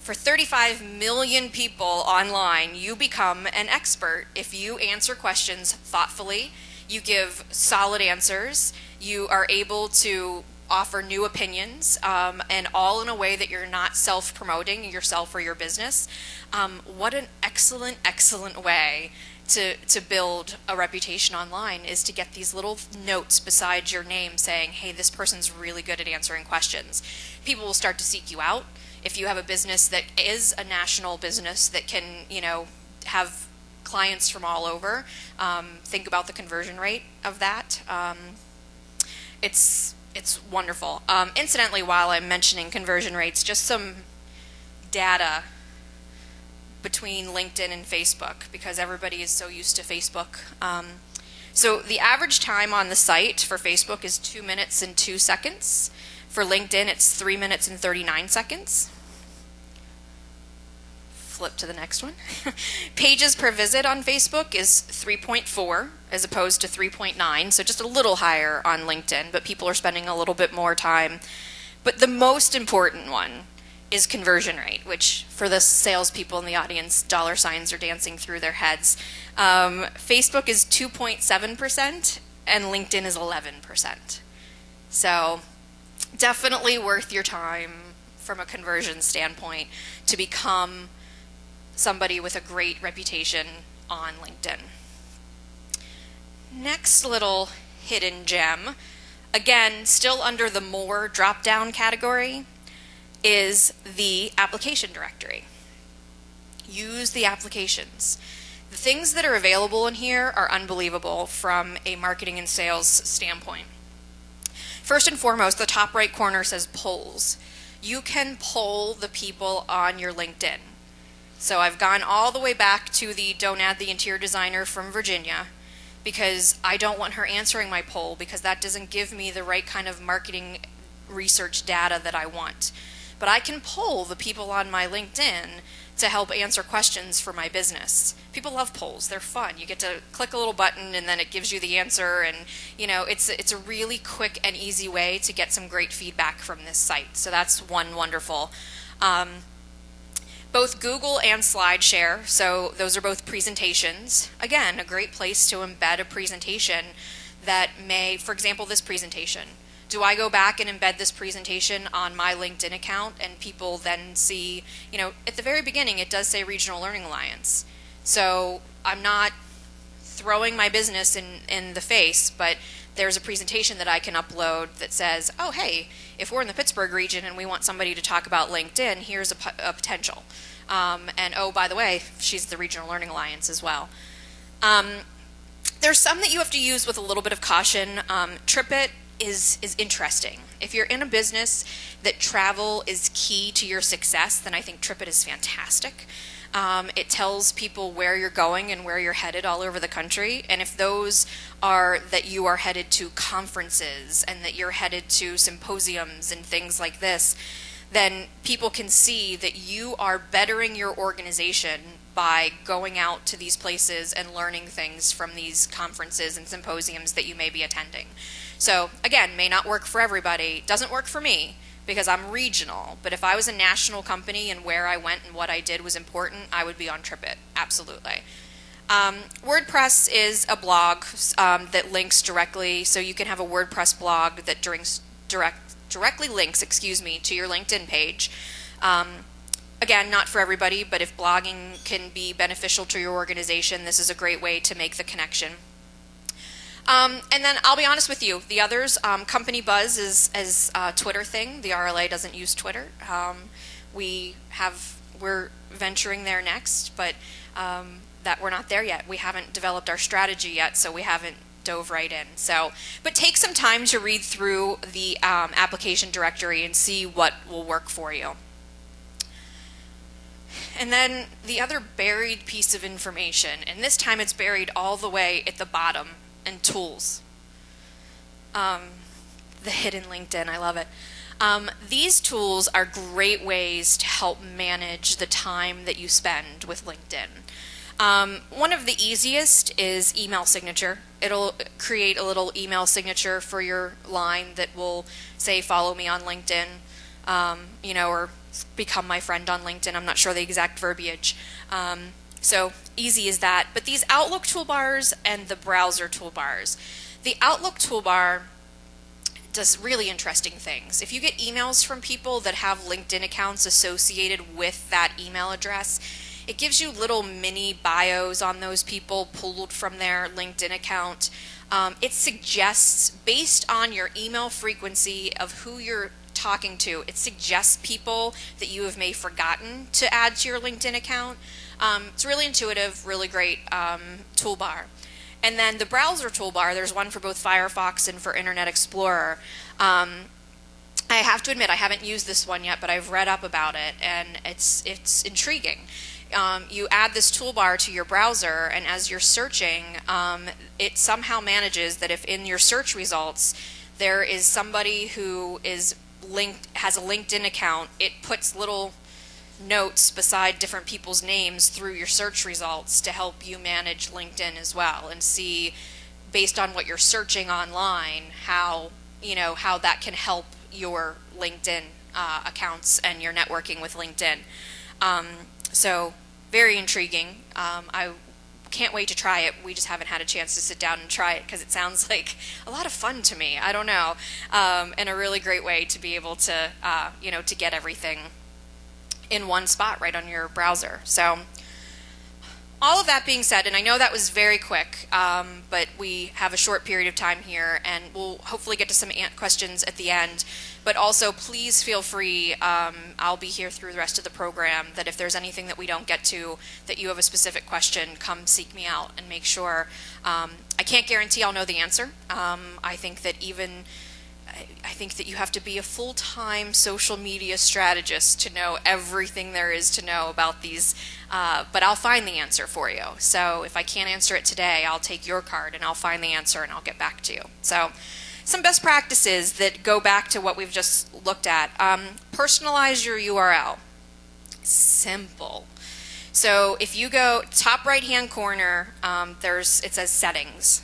For 35 million people online, you become an expert if you answer questions thoughtfully, you give solid answers, you are able to offer new opinions, and all in a way that you're not self-promoting yourself or your business. What an excellent, excellent way to build a reputation online is to get these little notes beside your name saying, hey, this person's really good at answering questions. People will start to seek you out. If you have a business that is a national business that can, have clients from all over, think about the conversion rate of that. It's wonderful. Incidentally, while I'm mentioning conversion rates, just some data between LinkedIn and Facebook, because everybody is so used to Facebook. So the average time on the site for Facebook is 2 minutes and 2 seconds. For LinkedIn, it's 3 minutes and 39 seconds. Flip to the next one. Pages per visit on Facebook is 3.4 as opposed to 3.9, so just a little higher on LinkedIn, but people are spending a little bit more time. But the most important one is conversion rate, which for the salespeople in the audience, dollar signs are dancing through their heads. Facebook is 2.7% and LinkedIn is 11%. So definitely worth your time from a conversion standpoint to become somebody with a great reputation on LinkedIn. Next little hidden gem, again, still under the More drop-down category, is the application directory. Use the applications. The things that are available in here are unbelievable from a marketing and sales standpoint. First and foremost, the top right corner says polls. You can poll the people on your LinkedIn. So I've gone all the way back to the don't add the interior designer from Virginia because I don't want her answering my poll because that doesn't give me the right kind of marketing research data that I want. But I can poll the people on my LinkedIn to help answer questions for my business. People love polls. They're fun. You get to click a little button and then it gives you the answer, and it's a really quick and easy way to get some great feedback from this site. So that's one wonderful. Both Google and SlideShare, so those are both presentations. Again, a great place to embed a presentation that may, for example, this presentation. Do I go back and embed this presentation on my LinkedIn account and people then see, at the very beginning it does say Regional Learning Alliance. So I'm not throwing my business in the face, but there's a presentation that I can upload that says, oh, hey, if we're in the Pittsburgh region and we want somebody to talk about LinkedIn, here's a potential. And oh, by the way, she's the Regional Learning Alliance as well. There's some that you have to use with a little bit of caution. TripIt is interesting. If you're in a business that travel is key to your success, then I think TripIt is fantastic. It tells people where you're going and where you're headed all over the country. And if those are that you are headed to conferences and that you're headed to symposiums and things like this, then people can see that you are bettering your organization by going out to these places and learning things from these conferences and symposiums that you may be attending. So again, may not work for everybody. Doesn't work for me, because I'm regional. But if I was a national company and where I went and what I did was important, I would be on TripIt, absolutely. WordPress is a blog that links directly, so you can have a WordPress blog that directly links, to your LinkedIn page. Again, not for everybody, but if blogging can be beneficial to your organization, this is a great way to make the connection. And then I'll be honest with you, the others, Company Buzz is a Twitter thing. The RLA doesn't use Twitter. We're venturing there next, but that we're not there yet. We haven't developed our strategy yet, so we haven't dove right in. But take some time to read through the application directory and see what will work for you. And then the other buried piece of information, and this time it's buried all the way at the bottom, and tools. The hidden LinkedIn, I love it. These tools are great ways to help manage the time that you spend with LinkedIn. One of the easiest is email signature. It'll create a little email signature for your line that will say, follow me on LinkedIn, or become my friend on LinkedIn. I'm not sure the exact verbiage. So easy as that. But these Outlook toolbars and the browser toolbars. The Outlook toolbar does really interesting things. If you get emails from people that have LinkedIn accounts associated with that email address, it gives you little mini bios on those people pulled from their LinkedIn account. It suggests, based on your email frequency of who you're talking to, it suggests people that you have may forgotten to add to your LinkedIn account. It's really intuitive, really great toolbar. And then the browser toolbar, there's one for both Firefox and for Internet Explorer. I have to admit I haven't used this one yet, but I've read up about it, and it's intriguing. You add this toolbar to your browser, and as you're searching, it somehow manages that if in your search results there is somebody who is has a LinkedIn account, it puts little notes beside different people's names through your search results to help you manage LinkedIn as well, and see, based on what you're searching online, how that can help your LinkedIn accounts and your networking with LinkedIn. So very intriguing. I can't wait to try it. We just haven't had a chance to sit down and try it because it sounds like a lot of fun to me. I don't know, and a really great way to be able to to get everything in one spot right on your browser. So all of that being said, and I know that was very quick, but we have a short period of time here, and we'll hopefully get to some questions at the end. But also, please feel free, I'll be here through the rest of the program, that if there's anything that we don't get to, that you have a specific question, come seek me out and make sure. I can't guarantee I'll know the answer. I think that you have to be a full-time social media strategist to know everything there is to know about these, but I'll find the answer for you. So if I can't answer it today, I'll take your card and I'll find the answer and I'll get back to you. So some best practices that go back to what we've just looked at. Personalize your URL. Simple. So if you go top right-hand corner, it says settings.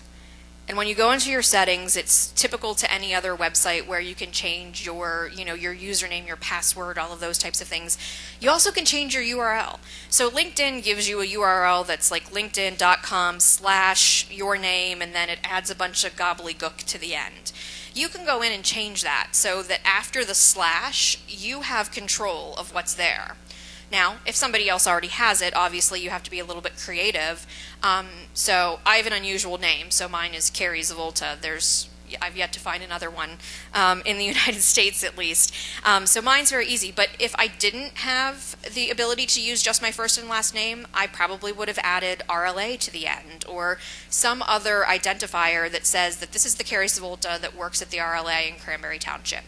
And when you go into your settings, it's typical to any other website where you can change your username, your password, all of those types of things. You also can change your URL. So LinkedIn gives you a URL that's like linkedin.com/your name, and then it adds a bunch of gobbledygook to the end. You can go in and change that so that after the slash, you have control of what's there. Now, if somebody else already has it, obviously you have to be a little bit creative. So I have an unusual name, so mine is Kari Zavolta. I've yet to find another one in the United States at least. So mine's very easy, but if I didn't have the ability to use just my first and last name, I probably would have added RLA to the end, or some other identifier that says that this is the Kari Zavolta that works at the RLA in Cranberry Township.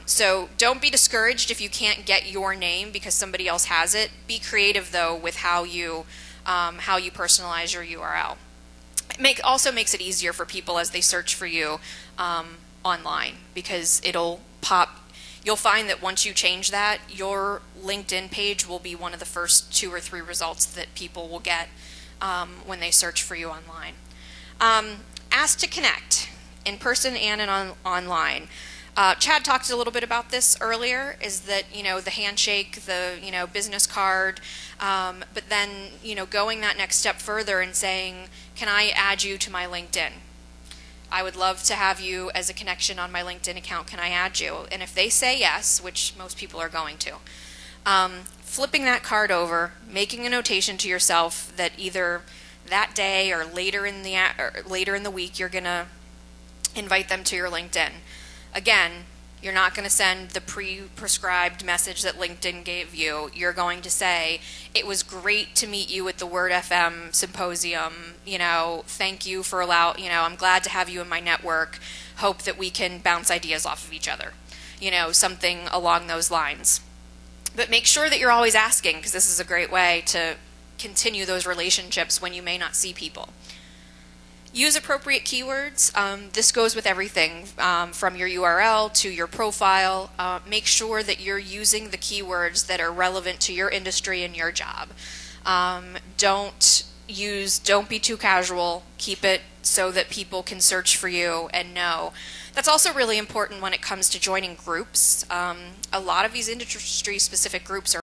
So don't be discouraged if you can't get your name because somebody else has it. Be creative though with how you personalize your URL. It also makes it easier for people as they search for you online, because it'll pop. You'll find that once you change that, your LinkedIn page will be one of the first 2 or 3 results that people will get when they search for you online. Ask to connect in person and online. Chad talked a little bit about this earlier, is that, the handshake, the, business card, but then, going that next step further and saying, can I add you to my LinkedIn? I would love to have you as a connection on my LinkedIn account. Can I add you? And if they say yes, which most people are going to, flipping that card over, making a notation to yourself that either that day or later in the week you're going to invite them to your LinkedIn. Again, you're not going to send the pre-prescribed message that LinkedIn gave you. You're going to say, it was great to meet you at the Word FM symposium. Thank you for I'm glad to have you in my network. Hope that we can bounce ideas off of each other. Something along those lines. But make sure that you're always asking, because this is a great way to continue those relationships when you may not see people. Use appropriate keywords. This goes with everything from your URL to your profile. Make sure that you're using the keywords that are relevant to your industry and your job. Don't don't be too casual. Keep it so that people can search for you and know. That's also really important when it comes to joining groups. A lot of these industry-specific groups are